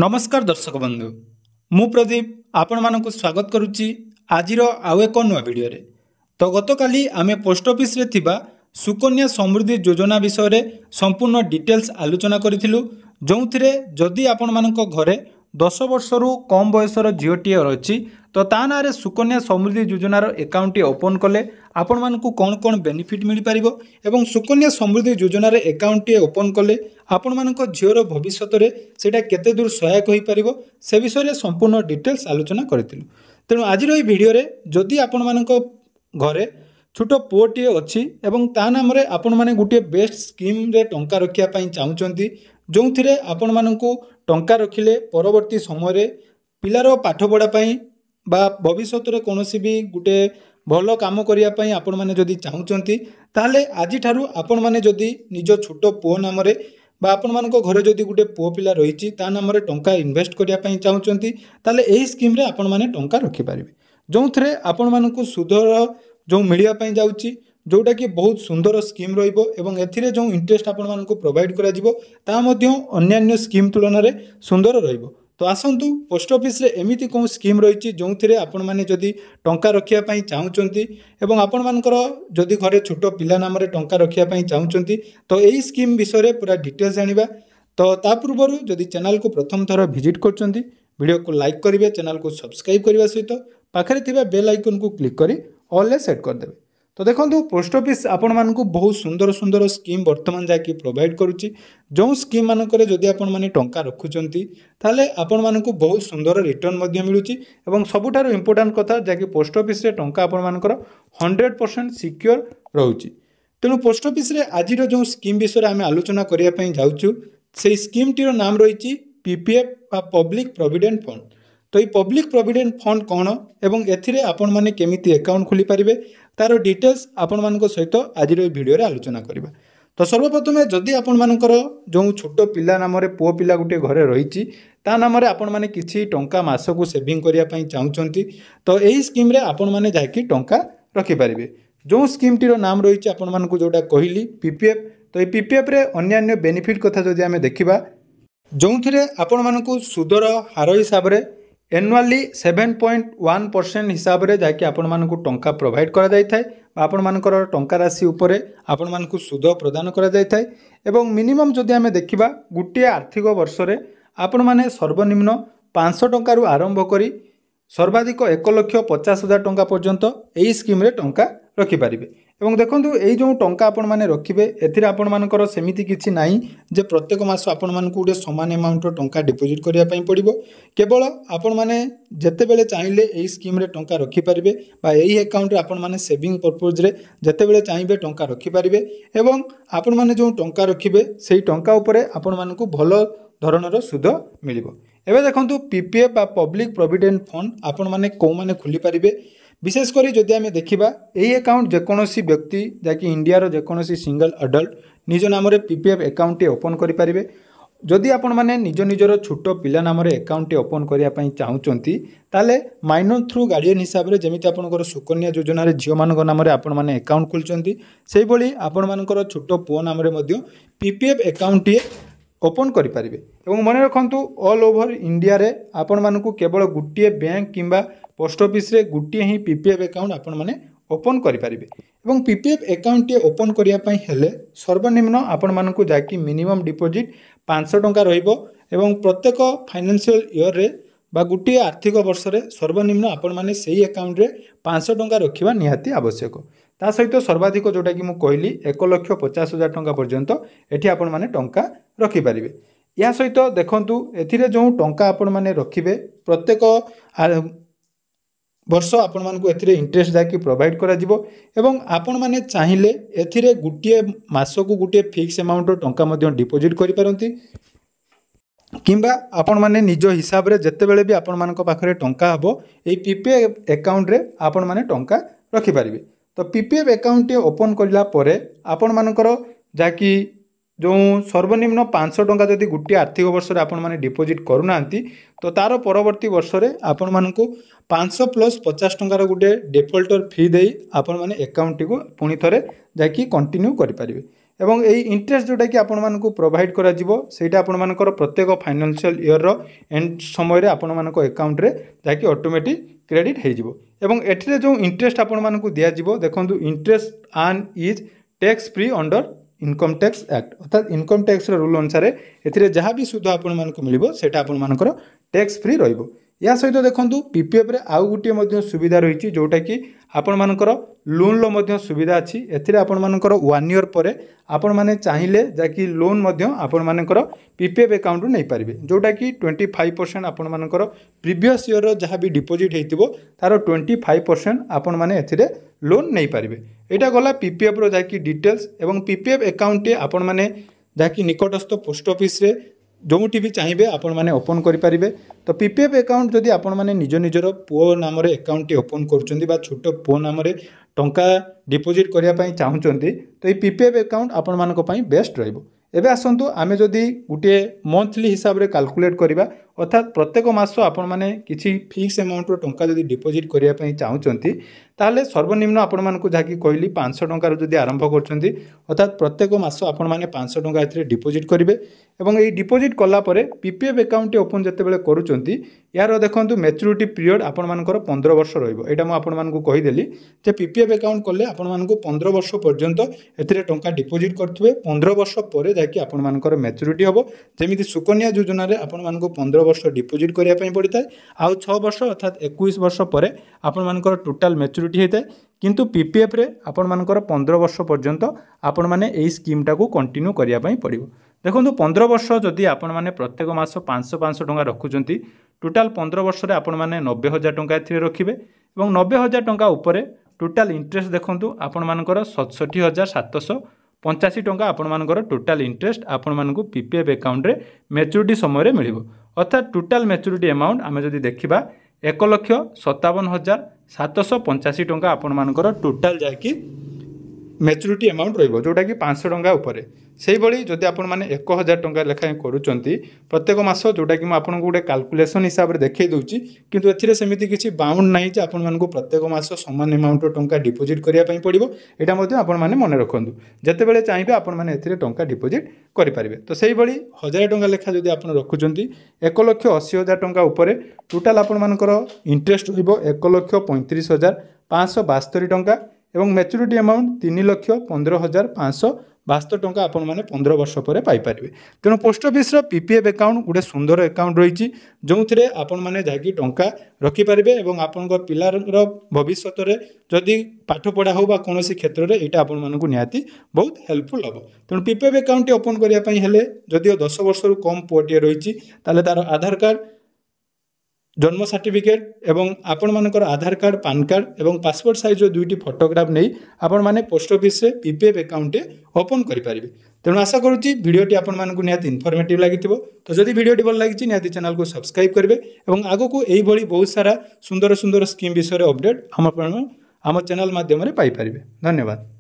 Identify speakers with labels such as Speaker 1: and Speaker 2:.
Speaker 1: नमस्कार दर्शक बंधु मु प्रदीप आपण मानक स्वागत करुच्ची आजिर आउ एक नुआ भिडियो रे। तो गतकाली आमे पोस्ट ऑफिस रे थिबा सुकन्या समृद्धि योजना विषय रे संपूर्ण डिटेल्स आलोचना करिथिलु जोंथिरे जदि आपण मानक घरे 10 वर्षरू कम बयसर झीओटी अछि तो ता नारे सुकन्या समृद्धि योजनार एकाउंट ओपन कले आपण मानकु कोन कोन बेनिफिट मिल पारिबो एवं सुकन्या समृद्धि योजनार एकाउंट ओपन कले आपण मानक झीओर भविष्यत रे सेटा केते दूर सहायक होई पारिबो से विषय रे संपूर्ण डिटेल्स आलोचना करिथिलु। तेणु आजिर एई भिडियो रे जदि आपण मानक घरे छोट पुओटी अछि एवं ता नाम रे आपण माने गुटे बेस्ट स्कीम रे टंका रखिया पई चाहुचंती जोंथिरे आपण मानकु टंका रखिले परवर्ती समय रे पिलारो पाठ पढ़ा पई बा भविष्यत रे कोनोसी भी गुटे भलो काम करिया पई आपण माने जदि चाहुचंती ताले आजि ठारू आपण माने जदि निज छोट पुओ नाम रे बा आपण मानक घरे जदि गुटे पुओ पिला रहिछि ता नाम रे टंका इन्वेस्ट करिया पई चाहुचंती ताले एही स्कीम रे आपण माने टंका रखि पारिबे जोंथरे आपण मानकु सुधर जो मिलिया पई जाउछि जोटा कि बहुत सुंदर स्कीम रहिबो एवं एथिरे जो इंटरेस्ट आपण मानकु प्रोवाइड करा जिवो ता मध्य अन्यान्य स्कीम तुलना रे सुंदर रहिबो। तो आसंतु पोस्ट ऑफिस रे एमिति कोन स्कीम रहिछि जोंथिरे आपण माने जदि टंका रखिया पई चाहुचंती एवं आपण मानकर जदि घरे छोट पिला नाम रे टंका रखिया पई चाहुचंती तो एही स्कीम विषय रे पूरा डिटेल्स जानिबा। तो ता पूर्वरु जदि चैनल को प्रथम थर विजिट करचंती वीडियो को लाइक करिवे चैनल को सब्सक्राइब करबा सहित पाखरे थिबा बेल आइकन को क्लिक करी ऑल ले सेट कर देबे। तो देखो पोस्ट ऑफिस आपण मानकु बहुत सुंदर सुंदर स्कीम वर्तमान जाकि प्रोवाइड करुच्ची जो स्कीम मानकरे जदि आपण माने टंका रखुचंती ताले आपण मानकु बहुत सुंदर रिटर्न मध्य मिलुची एवं सबुठारो इंपोर्टेंट कथा जाकि पोस्ट ऑफिस रे टंका आपण मानकर 100% सिक्योर रहउची। तेणु पोस्ट ऑफिस रे आजिर जो स्कीम विषय आमे आलोचना करिया पई जाउछु सेही स्कीम टीर नाम रहिची पीपीएफ बा पब्लिक प्रोविडेंट फंड। तो ये पब्लिक प्रोविडेंट फंड कौन एवं एथिरे आपण माने केमिति अकाउंट खोली पारिबे तार डिटेल्स आपण मानक सहित आज भिडियो रे आलोचना करिबा। तो सर्वप्रथम जदि आपण मानकर जो छोट पिला नाम रे पुओ पिला गुटे घरे रहिछि ता नाम रे आपण माने किछि टंका मासकु सेविंग करिया पई चाहुचंती तो एही स्कीम रे आपण माने जाकि टंका रखि पारिबे। जो स्कीम टीर नाम रहिछि आपण मानकु जोटा कहिली पीपीएफ। तो ये पीपीएफ रे अन्यान्य बेनिफिट कथा जदि आमे देखिबा जोंथिरे आपण मानकु सुदर हार हिसाब रे एनुअली 7.1% हिसाब रे जाकि आपण मानकु टंका प्रोवाइड करा जाय थाए आपण मानकर टंका राशि उपरे आपण मानकु सुद प्रदान करा जाय थाए एवं मिनिमम जदि आमे देखिबा गुटे आर्थिक वर्ष रे आपण माने सर्वनिम्न 500 टंका रु आरंभ करी सर्वाधिक 1,50,000 टंका पर्यंत एही स्कीम रे टंका रखि पारिबे। एवं देखंतु एई जो टंका आपण माने रखिबे एथिरे आपण मानकर सेमिति किछि नाही जे प्रत्येक मास आपण मानकु उडे समान अमाउंट रो टंका डिपोजिट करिया पई पड़िबो केवल आपण माने जते बेले चाहिले एई स्कीम रे टंका रखि पारिबे बा एई अकाउंट रे आपण माने सेविंग पर्पज रे जते बेले चाहिबे टंका रखि पारिबे एवं आपण माने जो टंका रखिबे सेई टंका उपरे आपण मानकु भलो धरणर सुद मिलिबो। एबे देखंतु पीपीएफ बा पब्लिक प्रोविडेंट फंड आपण माने को माने खुली पारिबे विशेषकर जदि आमे देखिबा एही अकाउंट जेकोनोसी व्यक्ति जाकि इंडिया रो जेकोनोसी सिंगल अडल्ट निज नाम रे पीपीएफ अकाउंट ओपन करि पारिबे। जदि आपण माने निज निजर छोट पिला नाम रे अकाउंट ओपन करिया पई चाहुचंती ताले माइनर थ्रू गार्डियन हिसाब रे जेमिति आपनकर सुकन्या योजना रे झियो मानक नाम रे आपण माने अकाउंट खुलचंती सेही भली आपण मानकर छोट पुओ नाम रे मध्य पीपीएफ अकाउंट ओपन करि पारिबे। एवं मन रखंतु ऑल ओवर इंडिया रे आपण मानकु केवल गुटिए बैंक किंबा पोस्ट ऑफिस रे गुटिए ही पीपीएफ अकाउंट आपण माने ओपन करि पारिबे। एवं पीपीएफ अकाउंट ओपन करिया पई हेले सर्वनिम्न आपण मानकु जाकि मिनिमम डिपोजिट 500 टंका रहिबो एवं प्रत्येक फाइनेंशियल ईयर रे बा गुटिए आर्थिक वर्ष रे सर्वनिम्न आपण माने सेही अकाउंट रे 500 टंका रखिबा निहाती आवश्यक। ता सहित सर्वाधिक जोटा कि मु कहली 1,50,000 टंका पर्यंत एठी आपण माने टंका रखि पारिबे। या सहित देखंतु एथिरे जो टंका आपण माने रखिबे प्रत्येक वर्ष आपण मानकु एथिरे इंटरेस्ट जाकि प्रोवाइड करा जिवो एवं आपण माने चाहिले एथिरे गुटिए मासकु गुटिए फिक्स अमाउंट रो टंका मध्ये डिपोजिट करि पारंती किंबा आपण माने निज हिसाब रे जत्ते बेले भी आपण मानक पाखरे टंका हबो एई पीपीएफ अकाउंट रे आपण माने टंका रखि पारिबे। तो पीपीएफ अकाउंट ओपन करला परे आपण मानकर जाकि जो सर्वनिम्न 500 टंका जदि गुटे आर्थिक वर्ष रे आपण माने डिपोजिट करूनांती तो तार परवर्ती वर्ष रे आपण मानकु 500 प्लस 50 टंकार गुटे डिफॉल्टर फी देई आपण माने अकाउंट को पुणी थरे जाकि कंटिन्यू करि पारिबे। एवं यही इंटरेस्ट जोटा कि आपण मानकु प्रोवाइड करा जिवो सेटा आपण मानकर प्रत्येक फाइनेंशियल ईयर रो एंड समय रे आपण मानक अकाउंट रे जाकि ऑटोमेटिक क्रेडिट हो जिवो एवं एठिरे जो इंटरेस्ट आपण मानकु दिया जिवो देखंतु interest earn is tax free under income tax act अर्थात इनकम टैक्स रूल अनुसार एथिरे जहाँ भी सुध आपण मानकु मिलिबो सेटा आपण मानकर टैक्स फ्री रहिबो। या सहित देखंतु पीपीएफ रे आउ गुटिए मध्य सुविधा रही जोटा कि आपण मानकर लोन लो मध्य सुविधा अच्छी एथिरे आपण मानकर 1 ईयर परे आपण माने चाहिए जाकि लोन मध्य आपण मानकर पीपीएफ अकाउंट नहीं पारिबे जोटा कि 25% आपण मानकर प्रीवियस ईयर रो जहाँ भी डिपोजिट हेतिबो तार 25% आपण माने एथिरे लोन नहीं पारिबे। एटा गला पीपीएफ रो जाकि डिटेल्स एवं पीपीएफ अकाउंट आपण माने जाकि निकटस्थ पोस्ट ऑफिस रे जोटी भी चाहिए आपण मैंने ओपन करें। तो पीपीएफ अकाउंट जदि आपण मैंने निज निजर पुओ नाम अकाउंट ओपन कर छोट पुओ नाम टंका डिपोजिट करने चाहूँगी तो ये पीपीएफ अकाउंट आपण मानी बेस्ट रहिबो। एबे आसंतु आमे जदि गोटे मंथली हिसाब रे कैलकुलेट करबा अर्थात प्रत्येक मास आपण माने किछि फिक्स अमाउंट रो टंका जदि डिपोजिट करिया पई चाहउचंती ताले सर्वनिम्न आपण मानकु जाकी कहली 500 टंका रो जदि आरंभ करचंती अर्थात प्रत्येक मास आपण माने 500 टंका एथरे डिपोजिट करिवे एवं एई डिपोजिट कला परे पीपीएफ अकाउंट ओपन जते बेले करूचंती यार देखंतु मैच्योरिटी पीरियड आपण मानकर 15 वर्ष रहइबो। एटा म आपण मानकु कहि देली जे पीपीएफ अकाउंट कले आपण मानकु 15 वर्ष पर्यंत एथरे टंका डिपोजिट करथुवे 15 वर्ष परे जाकी आपण मानकर मैच्योरिटी हबो। जेमिति सुकन्या योजना रे आपण मानकु 15 वर्ष डिपोजिट करिया पई पड़िता आउ 6 वर्ष अर्थात 21 वर्ष परे आपण मानकर टोटल मैच्योरिटी हेता किंतु पीपीएफ रे आपण मानकर 15 वर्ष पर्यंत आपण माने एई स्कीम टाकू कंटिन्यू करिया पई पड़िबो। देखंतु 15 वर्ष जदि आपण माने प्रत्येक मास 500 टंका रखुचंती टोटल 15 वर्ष रे आपण माने 90,000 टंका एथिरे रखिबे एवं 90,000 टंका उपरे टोटल इंटरेस्ट देखंतु आपण मानकर 67,785 टंका आपण मानकर टोटल इंटरेस्ट आपण मानकु पीपीएफ अकाउंट रे मैच्योरिटी समय रे मिलिबो। अर्थात टोटल मैच्योरिटी अमाउंट आमे जदि देखिबा 1,57,785 टंका आपण मानकर टोटल जाकी मैच्योरिटी अमाउंट रहिबो जोटा कि 500 टंका उपरे। सेही भली जदि आपण माने 1,000 टंका लेखाएं करूचंती प्रत्येक मास जोटा कि म आपन गोटे कैलकुलेशन हिसाब रे देखै दउची किंतु एथिरे सेमिति किछि बाउंड नाही जे आपण मानकु प्रत्येक मास समान अमाउंट टंका डिपोजिट करिया पई पड़िबो। एटा मध्ये आपण माने मने रखंतु जते बेले चाहिबे आपण माने एथिरे टंका डिपोजिट करि परिबे। तो सेही भली 1,000 टंका लेखा जदि आपण रखुचंती 1,80,000 टंका उपरे टोटल आपण मानकर इंटरेस्ट होइबो 1,35,572 टंका एवं मैच्योरिटी अमाउंट 3,15,572 टंका आपण माने 15 वर्ष पर पाई परिबे। तेणु पोस्ट ऑफिस रो पीपीएफ अकाउंट गोटे सुंदर अकाउंट रही जो थे आपण माने जाकी टंका रखि परिबे एवं आपण पिलार भविष्य रे जदि पाठ पढ़ा हो बा कोनोसी क्षेत्र रे एटा आपण मानकु निहाती बहुत हेल्पफुल हबो। तेणु पीपीएफ अकाउंट ओपन करिया पई हेले जदि 10 वर्ष रु कम पुओटिए रही ताले तार आधार कार्ड जन्म सर्टिफिकेट एवं आपण मानकर आधार कार्ड पैन कार्ड एवं पासपोर्ट साइज दुईटी फोटोग्राफ नहीं आपण माने पोस्ट ऑफिस रे पीपीएफ अकाउंट ओपन करि परिबे। तेणु आशा करूची वीडियोटी आपण मानकु निहाती इनफॉर्मेटिव लागिथिबो। तो जदि वीडियोटी भल लागिछि निहाती चैनल को सब्सक्राइब करिवे एवं आगो को एई भली बहुत सारा सुंदर सुंदर स्कीम विषय अपडेट हम चैनल माध्यम रे पाई परिबे। धन्यवाद।